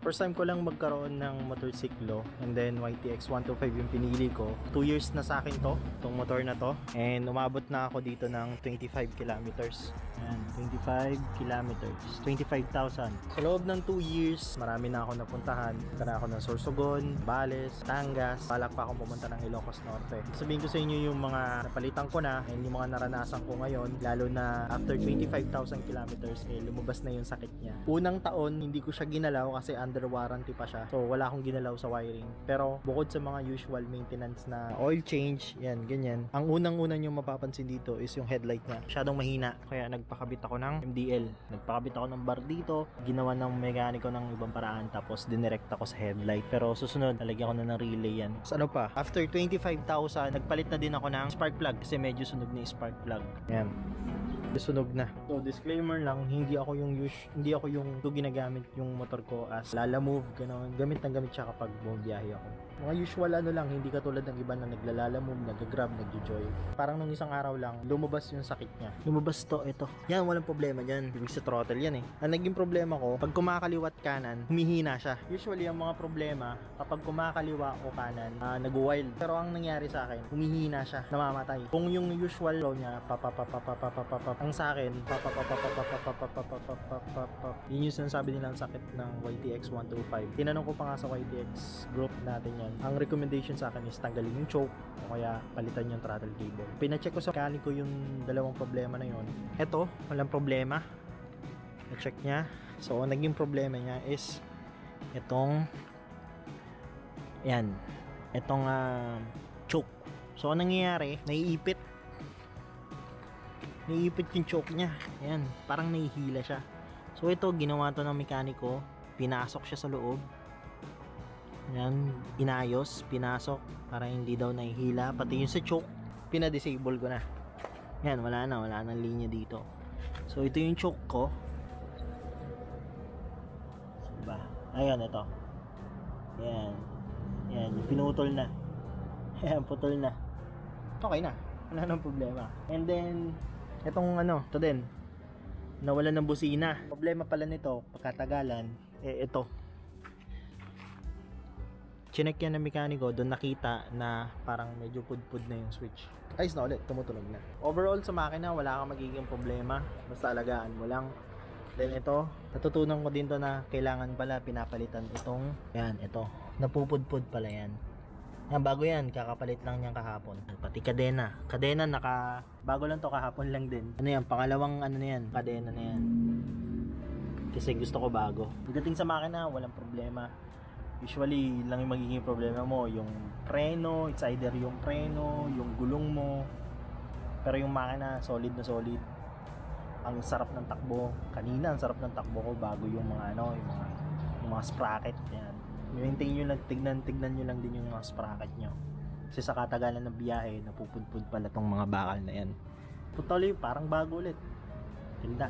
First time ko lang magkaroon ng motorsiklo, and then YTX 125 yung pinili ko. 2 years na sa akin tong motor na to, and umabot na ako dito ng 25 kilometers. Ayan, 25 kilometers, 25,000. Sa loob ng 2 years, marami na ako napuntahan. Punta na ako ng Sorsogon, Bales, Tangas, balak pa akong pumunta ng Ilocos Norte. Sabihin ko sa inyo yung mga napalitan ko na and yung mga naranasan ko ngayon, lalo na after 25,000 kilometers, lumabas na yung sakit niya. Unang taon, hindi ko siya ginalaw kasi under warranty pa siya. So, wala akong ginalaw sa wiring. Pero, bukod sa mga usual maintenance na oil change, yan, ganyan. Ang unang-una nyo mapapansin dito is yung headlight niya. Masyadong mahina. Kaya nagpakabit ako ng MDL. Nagpakabit ako ng bar dito. Ginawa ng mekaniko ng ibang paraan. Tapos, dinirect ako sa headlight. Pero, susunod, nalagyan ko na ng relay yan. So, ano pa? After 25,000, nagpalit na din ako ng spark plug. Kasi medyo sunog na yung spark plug. Yan. Sunog na. So disclaimer lang, hindi ako yung ginagamit yung motor ko as lalamove, gano'n. Gamit siya kapag bumibiyahe ako. Mga usual lang, hindi katulad ng iba na naglalalamove, nag-grab, nagjo-joy. Parang nung isang araw lang, lumabas yung sakit niya. Lumabas ito. Yan, walang problema dyan. Ibig sa throttle yan eh. Ang naging problema ko, pag kumakaliwat kanan, humihina siya. Usually, ang mga problema, kapag kumakaliwa o kanan, nag-wild. Pero ang nangyari sa akin, humihina siya, namamatay. Kung yung usual flow niya, ang sa akin, yun yung sinasabi nilang sakit ng YTX 125. Tinanong ko pa nga sa YTX group natin yan. Ang recommendation sa akin is tanggalin yung choke o kaya palitan yung throttle cable. Pinacheck ko sa mekaniko yung dalawang problema na yun. Eto, walang problema. Na-check niya. So, ang naging problema niya is itong choke. So, ang nangyayari, naiipit yung choke niya. Ayan, parang nahihila siya. So ito, ginawa to ng mekaniko. Pinasok siya sa loob. Ayan, pinasok para hindi daw nahihila. Pati yung sa choke, pinadisable ko na. Ayan, wala nang linya dito. So ito yung choke ko. Diba? Ayan, ito. Ayan, pinutol na. Ayan, putol na. Okay na, wala nang problema. And then itong ito din, nawalan ng busina. Problema pala nito, pagkatagalan, ito. Chinek yan ng mekaniko, doon nakita na parang medyo pudpud na yung switch. Ayos na ulit, tumutunog na. Overall sa makina, wala kang magiging problema. Basta alagaan mo lang. Then ito, natutunan ko din to na kailangan pala pinapalitan itong, ito. Napupudpud pala yan. Yan, bago yan, kakapalit lang niyan kahapon. Pati kadena bago lang to, kahapon lang din. Pangalawang na yan, kadena na yan. Kasi gusto ko bago. Pagdating sa makina, walang problema. Usually, lang yung magiging problema mo, yung preno, it's either yung preno, yung gulong mo. Pero yung makina, solid na solid. Ang sarap ng takbo. Kanina, ang sarap ng takbo ko bago yung mga yung mga sprocket. Yan. Maintain nyo lang, tignan nyo lang din yung mga sprocket nyo. Kasi sa katagalan ng biyahe, napupudpud pala tong mga bakal na yan. Tuloy, parang bago ulit. Tinda.